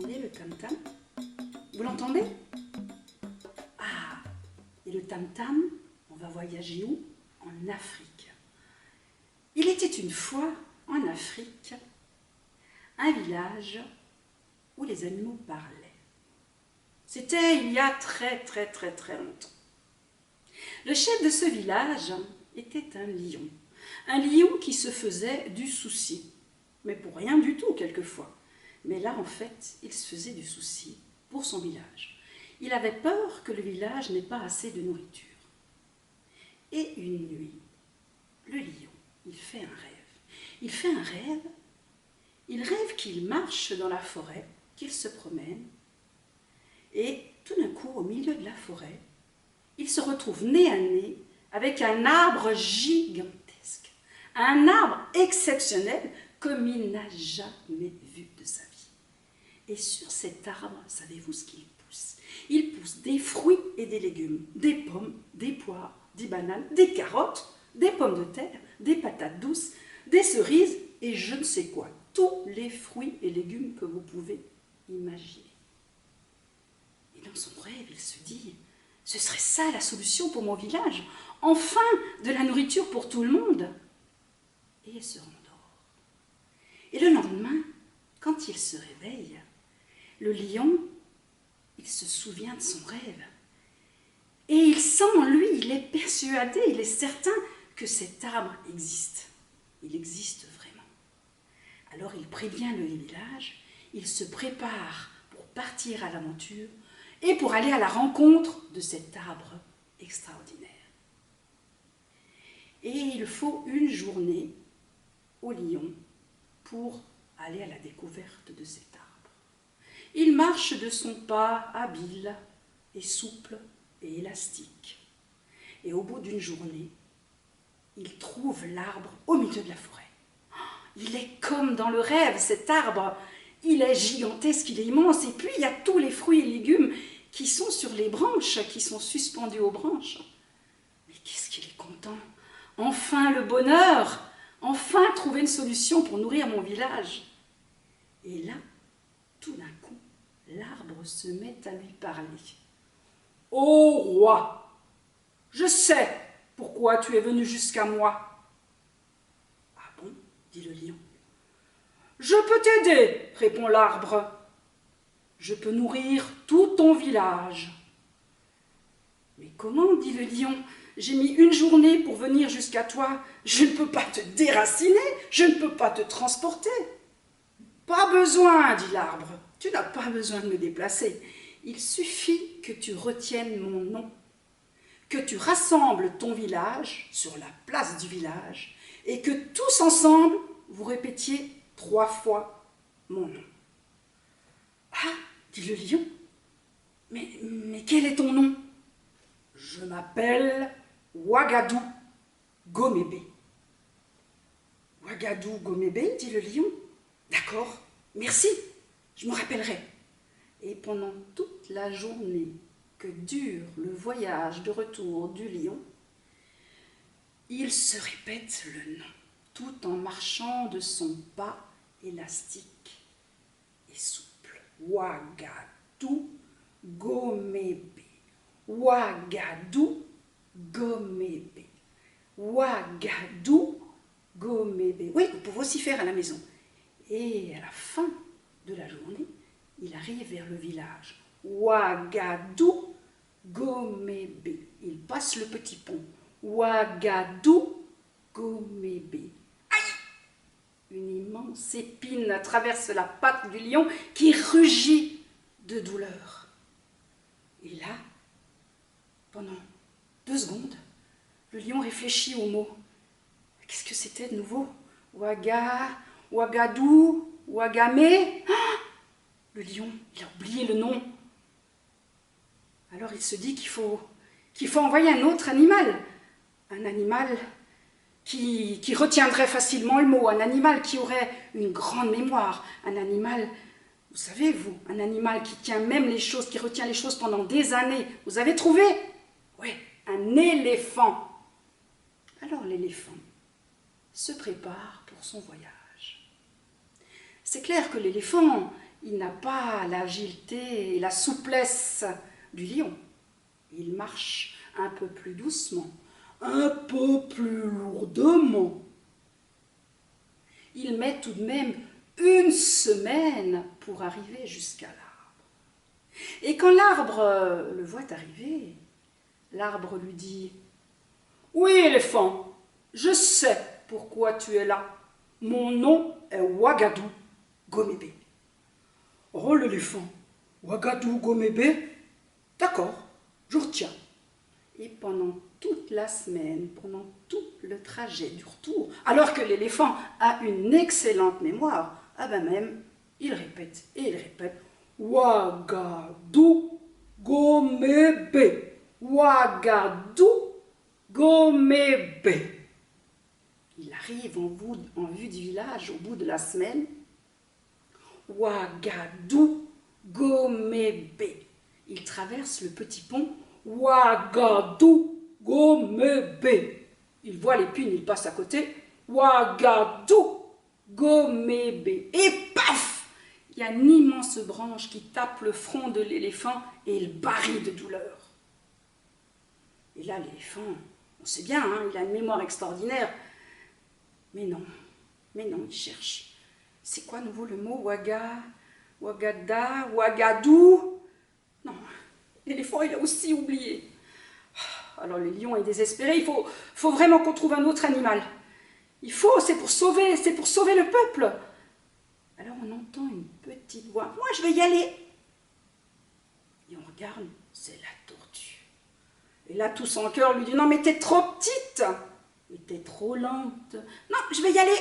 entendez le tam-tam? Vous l'entendez? Ah, et le tam-tam, on va voyager où? En Afrique. Il était une fois, en Afrique, un village où les animaux parlaient. C'était il y a très longtemps. Le chef de ce village était un lion qui se faisait du souci, mais pour rien du tout quelquefois. Mais là, en fait, il se faisait du souci pour son village. Il avait peur que le village n'ait pas assez de nourriture. Et une nuit, le lion, il fait un rêve. Il rêve qu'il marche dans la forêt, qu'il se promène, et tout d'un coup, au milieu de la forêt, il se retrouve nez à nez avec un arbre gigantesque, un arbre exceptionnel comme il n'a jamais vu de sa vie. Et sur cet arbre, savez-vous ce qu'il pousse? Il pousse des fruits et des légumes, des pommes, des poires, des bananes, des carottes, des pommes de terre, des patates douces, des cerises et je ne sais quoi. Tous les fruits et légumes que vous pouvez imaginer. Et dans son rêve, il se dit, ce serait ça la solution pour mon village. Enfin, de la nourriture pour tout le monde. Et il se rendort. Et le lendemain, quand il se réveille, le lion, il se souvient de son rêve. Et il sent en lui, il est persuadé, il est certain que cet arbre existe. Il existe vraiment. Alors il prévient le village, il se prépare pour partir à l'aventure et pour aller à la rencontre de cet arbre extraordinaire. Et il faut une journée au lion pour aller à la découverte de cet arbre. Il marche de son pas habile et souple et élastique. Et au bout d'une journée, il trouve l'arbre au milieu de la forêt. Il est comme dans le rêve, cet arbre. Il est gigantesque, il est immense. Et puis, il y a tous les fruits et légumes qui sont sur les branches, qui sont suspendus aux branches. Mais qu'est-ce qu'il est content! Enfin le bonheur! Enfin trouver une solution pour nourrir mon village. Et là, tout d'un coup, l'arbre se met à lui parler. « Ô roi, je sais pourquoi tu es venu jusqu'à moi. » dit le lion. « Je peux t'aider, répond l'arbre. Je peux nourrir tout ton village. » « Mais comment, dit le lion, j'ai mis une journée pour venir jusqu'à toi. Je ne peux pas te déraciner, je ne peux pas te transporter. » « Pas besoin, dit l'arbre, tu n'as pas besoin de me déplacer. Il suffit que tu retiennes mon nom, que tu rassembles ton village sur la place du village et que tous ensemble, vous répétiez 3 fois mon nom. »« Ah, dit le lion, mais quel est ton nom ? » ?»« Je m'appelle Ouagadou Gomébé. »« Ouagadou Gomébé, dit le lion. »« D'accord, merci, je me rappellerai. » Et pendant toute la journée que dure le voyage de retour du lion, il se répète le nom, tout en marchant de son pas élastique et souple. Ouagadou Gomébé. Ouagadou Gomébé. Ouagadou Gomébé. Oui, vous pouvez aussi faire à la maison. Et à la fin de la journée, il arrive vers le village. Ouagadou Gomébé. Il passe le petit pont. Ouagadou Gomébé. Aïe! Une immense épine traverse la patte du lion qui rugit de douleur. Et là, pendant 2 secondes, le lion réfléchit aux mots. Qu'est-ce que c'était de nouveau? Ouagadou, Ouagamé. Ah! Le lion, il a oublié le nom. Alors il se dit qu'il faut envoyer un autre animal. Un animal qui retiendrait facilement le mot, un animal qui aurait une grande mémoire, un animal, vous savez vous, un animal qui tient même les choses, qui retient les choses pendant des années. Vous avez trouvé? Oui, un éléphant. Alors l'éléphant se prépare pour son voyage. C'est clair que l'éléphant, il n'a pas l'agilité et la souplesse du lion. Il marche un peu plus doucement, un peu plus lourdement. Il met tout de même 1 semaine pour arriver jusqu'à l'arbre. Et quand l'arbre le voit arriver, l'arbre lui dit « Oui, éléphant, je sais pourquoi tu es là. Mon nom est Ouagadou Gomébé. » « Oh, l'éléphant, Ouagadou Gomébé? D'accord, je retiens. » Et pendant toute la semaine, pendant tout le trajet du retour, alors que l'éléphant a une excellente mémoire, ah ben même, il répète et il répète « Ouagadou Gomébé, Ouagadou Gomébé. » Il arrive en vue du village au bout de la semaine. Ouagadou Gomébé. Il traverse le petit pont. Ouagadou Gomébé. Il voit l'épine, il passe à côté. Ouagadou Gomébé. Et paf! Il y a une immense branche qui tape le front de l'éléphant et il barille de douleur. Et là, l'éléphant, on sait bien, hein, il a une mémoire extraordinaire. Mais non, il cherche. C'est quoi à nouveau le mot Ouagada, Ouagadou? Non, l'éléphant, il a aussi oublié. Alors le lion est désespéré, il faut vraiment qu'on trouve un autre animal. C'est pour sauver le peuple. Alors on entend une petite voix. Moi, je vais y aller. Et on regarde, c'est la tortue. Et là, tout son cœur lui dit, non, mais t'es trop petite. Et t'es trop lente. Non, je vais y aller.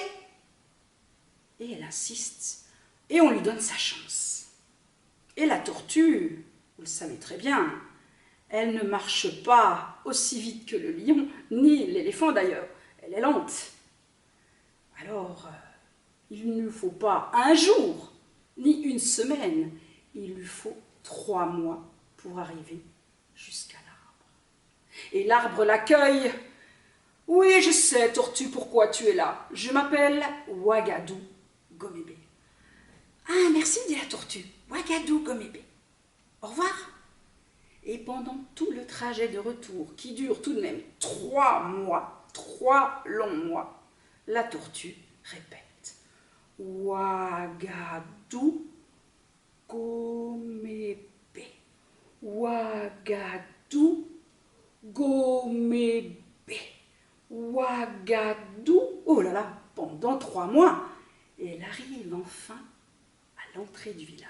Et elle insiste. Et on lui donne sa chance. Et la tortue, vous le savez très bien, elle ne marche pas aussi vite que le lion, ni l'éléphant d'ailleurs. Elle est lente. Alors, il ne lui faut pas 1 jour, ni 1 semaine. Il lui faut 3 mois pour arriver jusqu'à l'arbre. Et l'arbre l'accueille. Oui, je sais, tortue, pourquoi tu es là. Je m'appelle Ouagadou Gomébé. Ah, merci, dit la tortue. Ouagadou Gomébé. Au revoir. Et pendant tout le trajet de retour, qui dure tout de même 3 mois, 3 longs mois, la tortue répète Ouagadou Gomébé. Ouagadou Gomébé. Ouagadou. Oh là là, pendant 3 mois. Et elle arrive enfin à l'entrée du village.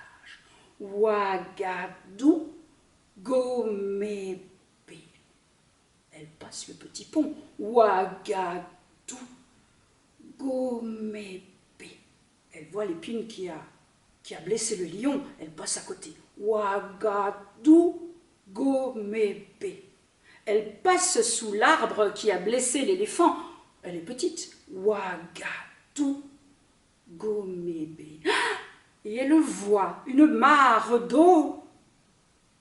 Ouagadou Gomébé. Elle passe le petit pont. Ouagadou Gomébé. Elle voit l'épine qui a blessé le lion. Elle passe à côté. Ouagadou Gomébé. Elle passe sous l'arbre qui a blessé l'éléphant. Elle est petite. Ouagadou Gomébé. Et elle voit une mare d'eau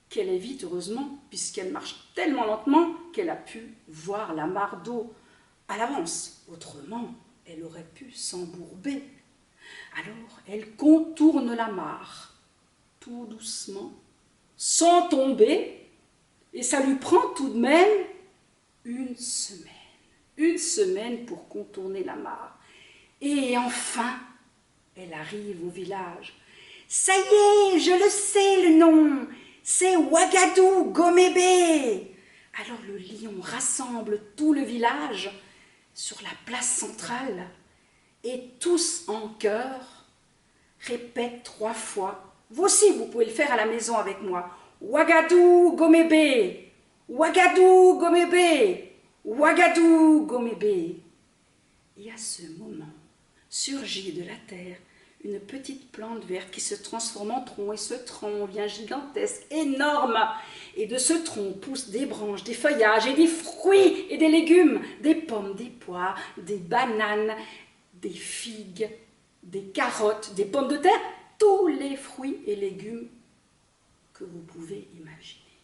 qu'elle évite heureusement, puisqu'elle marche tellement lentement qu'elle a pu voir la mare d'eau à l'avance. Autrement, elle aurait pu s'embourber. Alors, elle contourne la mare, tout doucement, sans tomber, et ça lui prend tout de même 1 semaine. 1 semaine pour contourner la mare. Et enfin, elle arrive au village. Ça y est, je le sais le nom, c'est Ouagadou Gomébé. Alors le lion rassemble tout le village sur la place centrale et tous en chœur répètent 3 fois. Vous aussi, vous pouvez le faire à la maison avec moi. Ouagadou Gomébé, Ouagadou Gomébé, Ouagadou Gomébé. Et à ce moment, surgit de la terre une petite plante verte qui se transforme en tronc, et ce tronc devient gigantesque, énorme. Et de ce tronc poussent des branches, des feuillages et des fruits et des légumes, des pommes, des poires, des bananes, des figues, des carottes, des pommes de terre, tous les fruits et légumes que vous pouvez imaginer.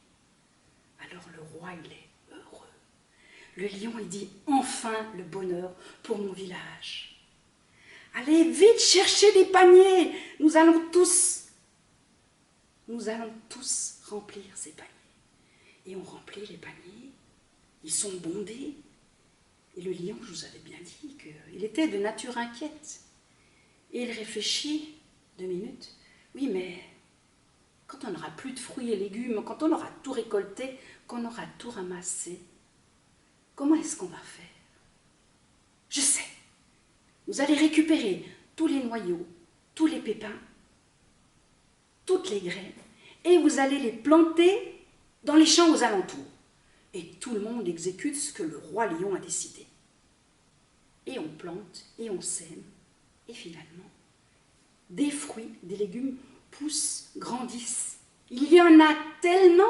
Alors le roi, il est heureux. Le lion, il dit « Enfin le bonheur pour mon village !» Allez, vite chercher des paniers, nous allons tous nous allons tous remplir ces paniers. Et on remplit les paniers, ils sont bondés. Et le lion, je vous avais bien dit qu'il était de nature inquiète. Et il réfléchit 2 minutes. Oui, mais quand on n'aura plus de fruits et légumes, quand on aura tout récolté, qu'on aura tout ramassé, comment est-ce qu'on va faire? Je sais, vous allez récupérer tous les noyaux, tous les pépins, toutes les graines, et vous allez les planter dans les champs aux alentours. Et tout le monde exécute ce que le roi lion a décidé. Et on plante, et on sème, et finalement, des fruits, des légumes poussent, grandissent. Il y en a tellement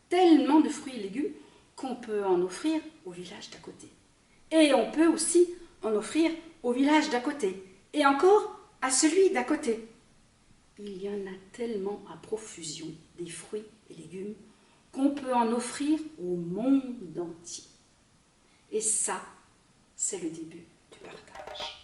de fruits et légumes qu'on peut en offrir au village d'à côté. Et on peut aussi en offrir au village d'à côté. Et encore à celui d'à côté. Il y en a tellement à profusion des fruits et légumes qu'on peut en offrir au monde entier. Et ça, c'est le début du partage.